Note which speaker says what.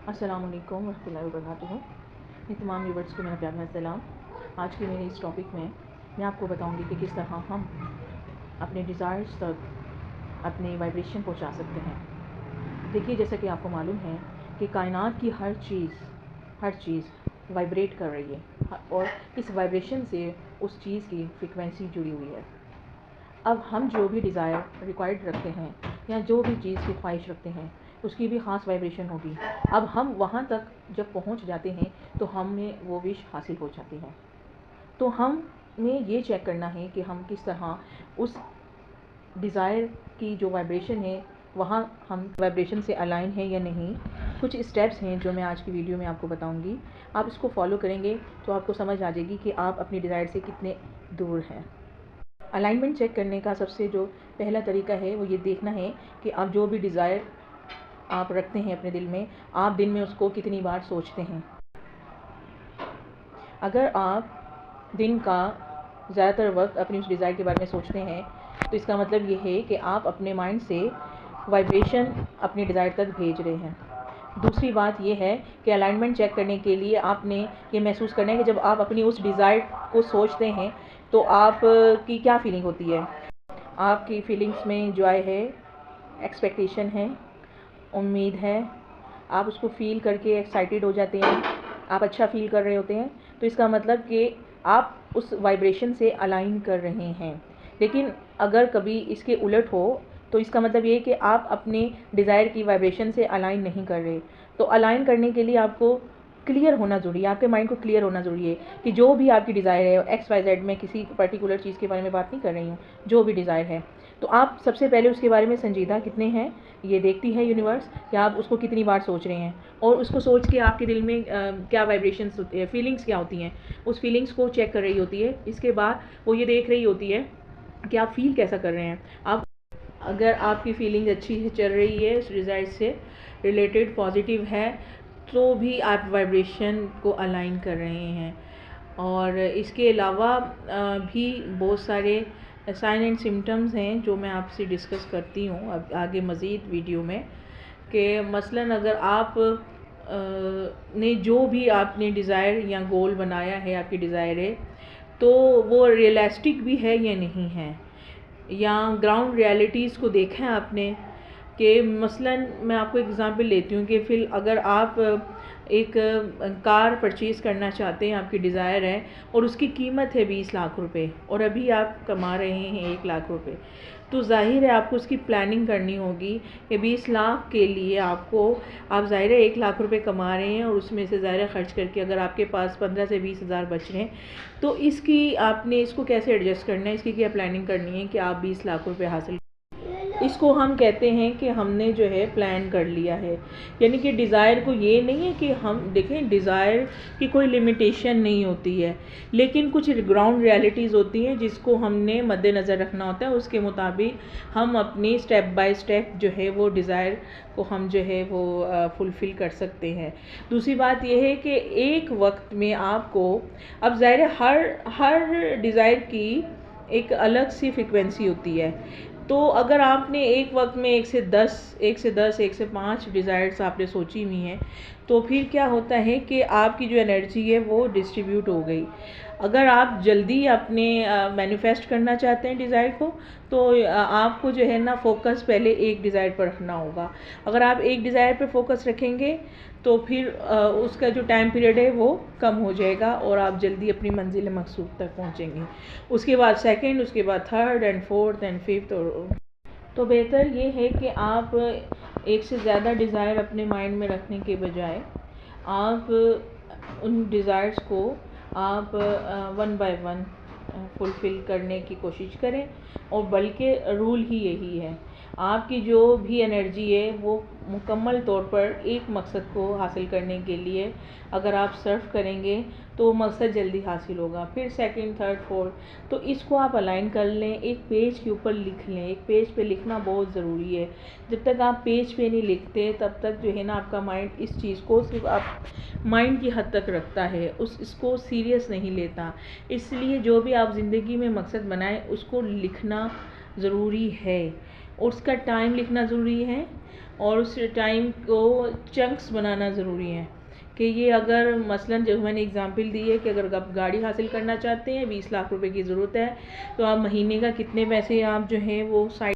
Speaker 1: अस्सलाम वालेकुम रहमतुल्लाहि व बरकातुहू। ये तमाम व्यूवर्स को मेरा प्यार भरा सलाम। आज की मेरे इस टॉपिक में मैं आपको बताऊंगी कि किस तरह हम अपने डिज़ायर्स तक अपने वाइब्रेशन पहुंचा सकते हैं। देखिए, जैसा कि आपको मालूम है कि कायनात की हर चीज़ वाइब्रेट कर रही है और इस वाइब्रेशन से उस चीज़ की फ्रिक्वेंसी जुड़ी हुई है। अब हम जो भी डिज़ायर रिक्वायर्ड रखते हैं या जो भी चीज़ की ख्वाहिश रखते हैं, उसकी भी ख़ास वाइब्रेशन होगी। अब हम वहाँ तक जब पहुँच जाते हैं तो हमें वो विश हासिल हो जाती है। तो हमें ये चेक करना है कि हम किस तरह उस डिज़ायर की जो वाइब्रेशन है वहाँ हम वाइब्रेशन से अलाइन है या नहीं। कुछ स्टेप्स हैं जो मैं आज की वीडियो में आपको बताऊंगी। आप इसको फॉलो करेंगे तो आपको समझ आ जाएगी कि आप अपनी डिज़ायर से कितने दूर हैं। अलाइनमेंट चेक करने का सबसे जो पहला तरीका है वो ये देखना है कि आप जो भी डिज़ायर आप रखते हैं अपने दिल में, आप दिन में उसको कितनी बार सोचते हैं। अगर आप दिन का ज़्यादातर वक्त अपनी उस डिज़ायर के बारे में सोचते हैं तो इसका मतलब ये है कि आप अपने माइंड से वाइब्रेशन अपनी डिज़ायर तक भेज रहे हैं। दूसरी बात यह है कि अलाइनमेंट चेक करने के लिए आपने ये महसूस करना है कि जब आप अपनी उस डिज़ायर को सोचते हैं तो आप की क्या फीलिंग होती है। आपकी फीलिंग्स में जॉय है, एक्सपेक्टेशन है, उम्मीद है, आप उसको फ़ील करके एक्साइटेड हो जाते हैं, आप अच्छा फ़ील कर रहे होते हैं, तो इसका मतलब कि आप उस वाइब्रेशन से अलाइन कर रहे हैं। लेकिन अगर कभी इसके उलट हो तो इसका मतलब ये है कि आप अपने डिज़ायर की वाइब्रेशन से अलाइन नहीं कर रहे। तो अलाइन करने के लिए आपको क्लियर होना ज़रूरी है, आपके माइंड को क्लियर होना ज़रूरी है कि जो भी आपकी डिज़ायर है XYZ, में किसी पर्टिकुलर चीज़ के बारे में बात नहीं कर रही हूँ, जो भी डिज़ायर है तो आप सबसे पहले उसके बारे में संजीदा कितने हैं ये देखती है यूनिवर्स कि आप उसको कितनी बार सोच रहे हैं और उसको सोच के आपके दिल में क्या वाइब्रेशंस होती है, फीलिंग्स क्या होती हैं, उस फीलिंग्स को चेक कर रही होती है। इसके बाद वो ये देख रही होती है कि आप फील कैसा कर रहे हैं। आप अगर आपकी फीलिंग अच्छी चल रही है, उस डिज़ायर से रिलेटेड पॉजिटिव है, तो भी आप वाइब्रेशन को अलाइन कर रहे हैं। और इसके अलावा भी बहुत सारे साइन एंड सिम्टम्स हैं जो मैं आपसे डिस्कस करती हूँ अब आगे मज़ीद वीडियो में। कि मसलन अगर आप ने जो भी आपने डिज़ायर या गोल बनाया है, आपकी डिज़ायर है, तो वो रियलिस्टिक भी है या नहीं है, या ग्राउंड रियलिटीज़ को देखा है आपने। कि मसलन मैं आपको एग्ज़ाम्पल लेती हूँ कि फिर अगर आप एक कार परचेज़ करना चाहते हैं, आपकी डिज़ायर है और उसकी कीमत है 20 लाख रुपए और अभी आप कमा रहे हैं 1 लाख रुपए, तो ज़ाहिर है आपको उसकी प्लानिंग करनी होगी कि 20 लाख के लिए आपको, आप ज़ाहिर है 1 लाख रुपए कमा रहे हैं और उसमें से ज़ाहिर खर्च करके अगर आपके पास 15 से 20 हज़ार बच रहे हैं तो इसकी आपने इसको कैसे एडजस्ट करना है, इसकी क्या प्लानिंग करनी है कि आप 20 लाख रुपए हासिल। इसको हम कहते हैं कि हमने जो है प्लान कर लिया है। यानी कि डिज़ायर को ये नहीं है कि हम देखें, डिज़ायर की कोई लिमिटेशन नहीं होती है, लेकिन कुछ ग्राउंड रियलिटीज़ होती हैं जिसको हमने मद्देनज़र रखना होता है। उसके मुताबिक हम अपनी स्टेप बाय स्टेप जो है वो डिज़ायर को हम जो है वो फुलफ़िल कर सकते हैं। दूसरी बात यह है कि एक वक्त में आपको, अब ज़ाहिर है हर डिज़ायर की एक अलग सी फ्रिक्वेंसी होती है। तो अगर आपने एक वक्त में 1 से 5 डिज़ायर्स आपने सोची हुई हैं, तो फिर क्या होता है कि आपकी जो एनर्जी है वो डिस्ट्रीब्यूट हो गई। अगर आप जल्दी अपने मैनिफेस्ट करना चाहते हैं डिज़ायर को, तो आपको जो है ना फोकस पहले एक डिज़ायर पर रखना होगा। अगर आप एक डिज़ायर पर फोकस रखेंगे तो फिर उसका जो टाइम पीरियड है वो कम हो जाएगा और आप जल्दी अपनी मंजिल मकसूद तक पहुंचेंगे। उसके बाद सेकंड, उसके बाद third and fourth and fifth. और तो बेहतर ये है कि आप एक से ज़्यादा डिज़ायर अपने माइंड में रखने के बजाय आप उन डिज़ायर्स को आप वन बाय वन फुलफ़िल करने की कोशिश करें। और बल्कि रूल ही यही है, आपकी जो भी एनर्जी है वो मुकम्मल तौर पर एक मकसद को हासिल करने के लिए अगर आप सर्व करेंगे तो वो मकसद जल्दी हासिल होगा। फिर सेकंड, थर्ड, फोर्थ, तो इसको आप अलाइन कर लें, एक पेज के ऊपर लिख लें। एक पेज पे लिखना बहुत ज़रूरी है। जब तक आप पेज पे नहीं लिखते तब तक जो है ना आपका माइंड इस चीज़ को सिर्फ आप माइंड की हद तक रखता है, इसको सीरियस नहीं लेता। इसलिए जो भी आप ज़िंदगी में मकसद बनाएं उसको लिखना ज़रूरी है। उसका टाइम लिखना ज़रूरी है और उस टाइम को चंक्स बनाना ज़रूरी है कि ये अगर मसलन जो मैंने एग्जांपल दी है कि अगर आप गाड़ी हासिल करना चाहते हैं 20 लाख रुपए की ज़रूरत है तो आप महीने का कितने पैसे आप जो है वो साइड